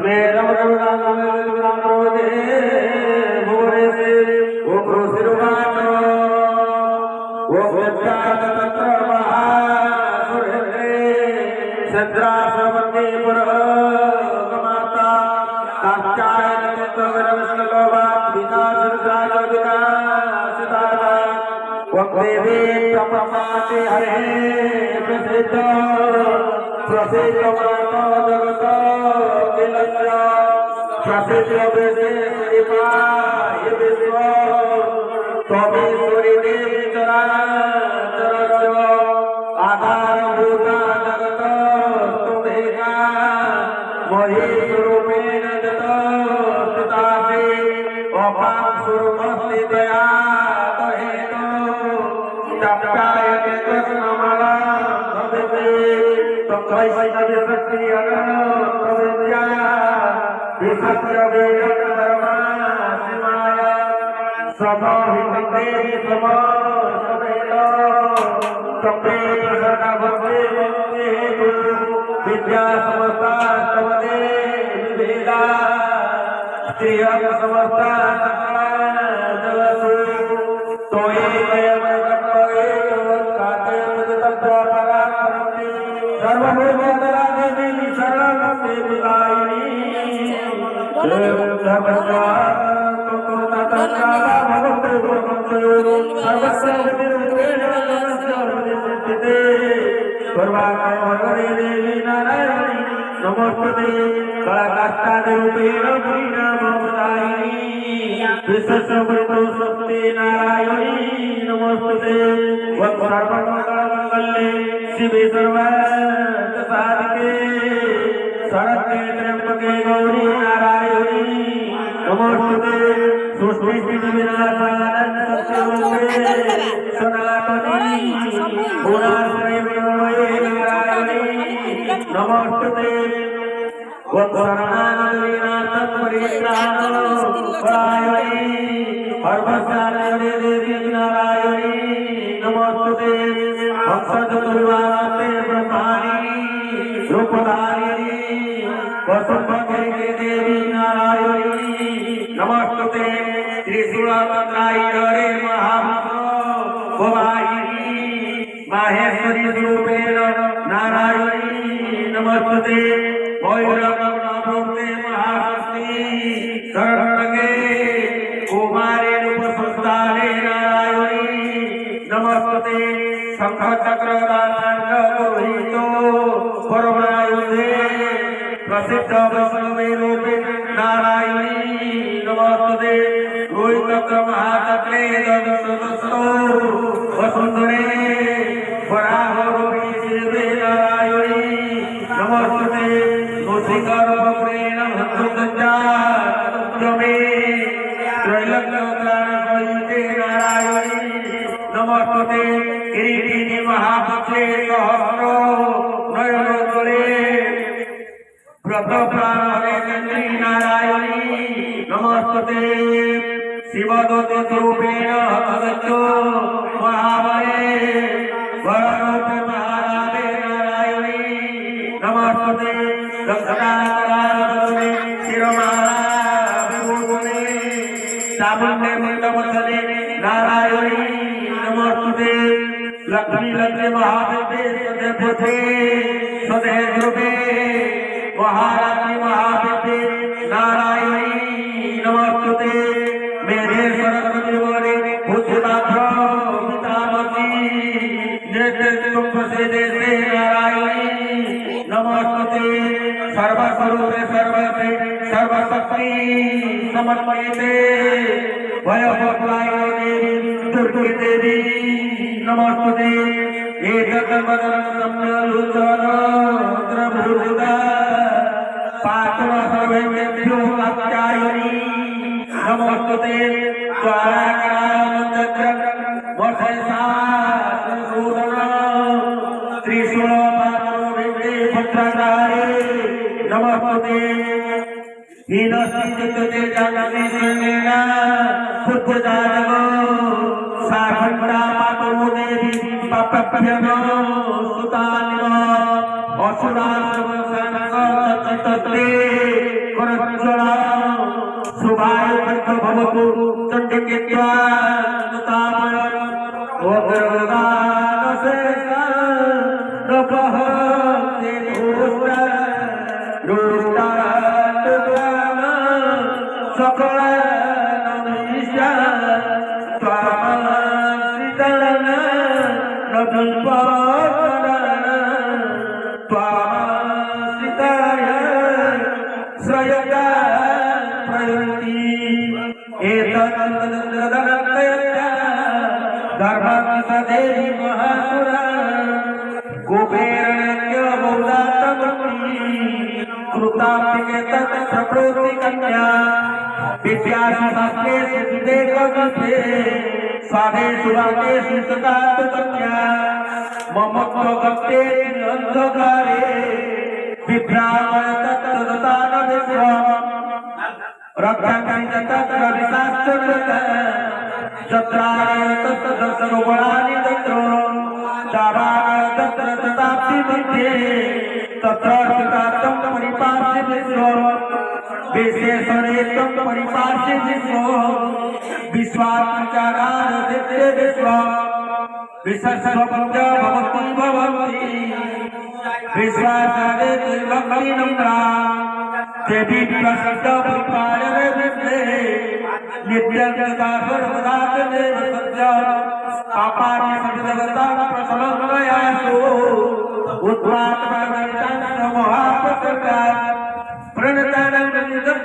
स्मेरम रघुनाथे भुवने से वो क्रोशिरुवाचो वो व्यक्तातत्र महासुरेन्द्रे चंद्रासवन्ते पुरगमाता कात्यायन तत्त्वविरमस्तलोभा विनाशरसायोगिका सितारा वक्देवी प्रपमाति हरे प्रसिद्ध प्रसिद्ध माता जगत किलस्य प्रसिद्ध विशेषिपाय विश्व त्वमेश्वरी देवी चराचरस्य आधारभूता जगत त्वमेका महीस्वरूपेण जगत स्थितासि अपां स्वरूपस्थितया तहेतु तप्तायते कृष्णमला भवते तद्वैष्णवशक्ति अनन्तविद्या विसत्य वेदकर्मा शिवाय समहितेहि समवेद तप्ते सर्वभक्ते हेतु विद्या समस्ता तवते विभेदा श्रियं समस्ता सकला जगतु तोये वयं कर्तये कातये तत्त्वपराक्रमे सर्वभूतरादेवी शरणं देविलायिनी धर्मस्या तत्त्वतत्त्वा भवतु सर्वस्य विरुद्धेन सर्वसिद्धे सर्वाकामहरे देवी नारायणी नमोस्तुते कलाकाष्ठादिरूपेण पुरीनामवतारिणी विश्वसमृतो स्वस्ति नारायणी नमोस्तुते सर्वमङ्गलमङ्गल्ये शिवे सर्वार्थसाधिके शरण्ये त्र्यम्बके गौरी नारायणी नमोस्तुते सृष्टिस्थितिविनाशानन् सत्यरूपे सनातनी गुणाश्रयविनमये नारायणी नमोस्तुते वत्सरणानन्दविनाथं परित्राणपरायणी सर्वस्यानन्दे देवी नारायणी नमोस्तुते भक्तचतुर्वाते ब्रह्माणी रूपधारिणी वसुंधरे देवी नारायणी नमोस्तुते त्रिशूलमन्त्रायिरे महाभवायिनी माहेश्वरी रूपेण नारायणी नमोस्तुते भैरवनामूर्ते महाशक्ति शरणगे कुमारे रूपसंस्थाने नारायणी नमोस्तुते शंखचक्रदासाङ्गलोहितो परमायुधे प्रसिद्ध वैष्णवे रूपे नारायणी नमोस्तुते रोहितचक्र महाचक्रे दशरथो वसुंधरे वराहरूपी शिवे नारायणी नमोस्तुते मूषिकरूपेण हंसुगंजा त्वमे त्रैलोक्यत्राणपयुते नारायणी नमोस्तुते किरीटिनी महापुत्रे सहस्रो नयनोज्ज्वले व्रतप्राणहरे चन्द्री नारायणी नमोस्तुते शिवदूतरूपेण हतगच्छो महाबले वररूपे महाराजे नारायणी नमोस्तुते दक्षिणाकरावतुले शिरोमाला विभूषणे चामुण्डे मण्डपस्थले नारायणी नमोस्तुते लक्ष्मी लक्ष्मी महाविद्ये सदेवते सदेवरूपे महारानी महाविद्ये नारायणी नमोस्तुते मेरे सरस्वती वरे पूज्यनाथ पितामही नेतृत्व प्रसिद्धे नारायणी नमोस्तुते सर्वस्वरूपे सर्वसे सर्वशक्ति समन्वयते भयभक्ताय देवी दुर्गे देवी नमोस्तुते एककल्पतरं सम्यलोचन द्रभुरुदा पातुर सर्वेभ्यो कात्यायनी नमोस्तुते द्वाराकरामचक्रं वशैषासूदन त्रिशूलपाणिविद्ये भद्रकारे नमोस्तुते हीनस्थिते जगति श्रेणेना पुत्रजातको साखण्डा पातु देवी पप्यनो सुतानिव असुरासुरसनगतचित्ते करज्ज्वला शुभाय भवतु चण्डिकेत्वा नुतामय ओग्रदानशेषा नभः ते धूष्टा रुष्टात्वाम सकलनमीशा त्वामश्रितन नभल्पकरण त्वामश्रिताय श्रयता प्रयुक्ति एतदनन्तरदनन्तयत्या धर्मात्मदेवी महासुरा कुबेरण्य बहुदातमूर्ति कृतापिके तत्प्रकृति कन्या विद्यासु शास्त्रेषु विवेकगते साधेषु वादेषु सदातु कन्या ममत्वगते अंधकारे विभ्रामय तत्तदान विश्वम् रक्षांसि तत्र विशास्त्रकृत चत्राय तत्र सर्वगुणानि तत्र चावाय तत्र तथापि मध्ये तत्र स्थितार्थं परिपार्श्वे विश्वम् विशेषणे त्वं परिपार्श्वे विश्वम् विश्वात्मकाराय दित्ये विश्वम् विशस्वपञ्च भवति भवन्ति विश्वासादे भक्ति नम्रा देवी प्रसिद्ध परिपालने विद्ये नित्यं तथा सर्वदा तदेव सत्यम् आपार्य सद्जगता प्रसलमयासु उद्वात्मनितान् महाप्रसन्नात् प्रणतानं निजं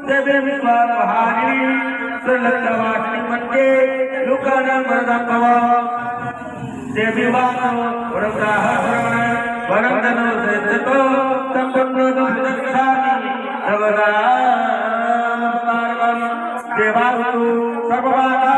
देवी विश्वासहारिणी श्रीलक्ष्मवासिनी मध्ये लोकानां वरदां भव देवी वासो वरदाः वरदनो सेतो संपन्नो दक्षामि देवासु सर्ववादा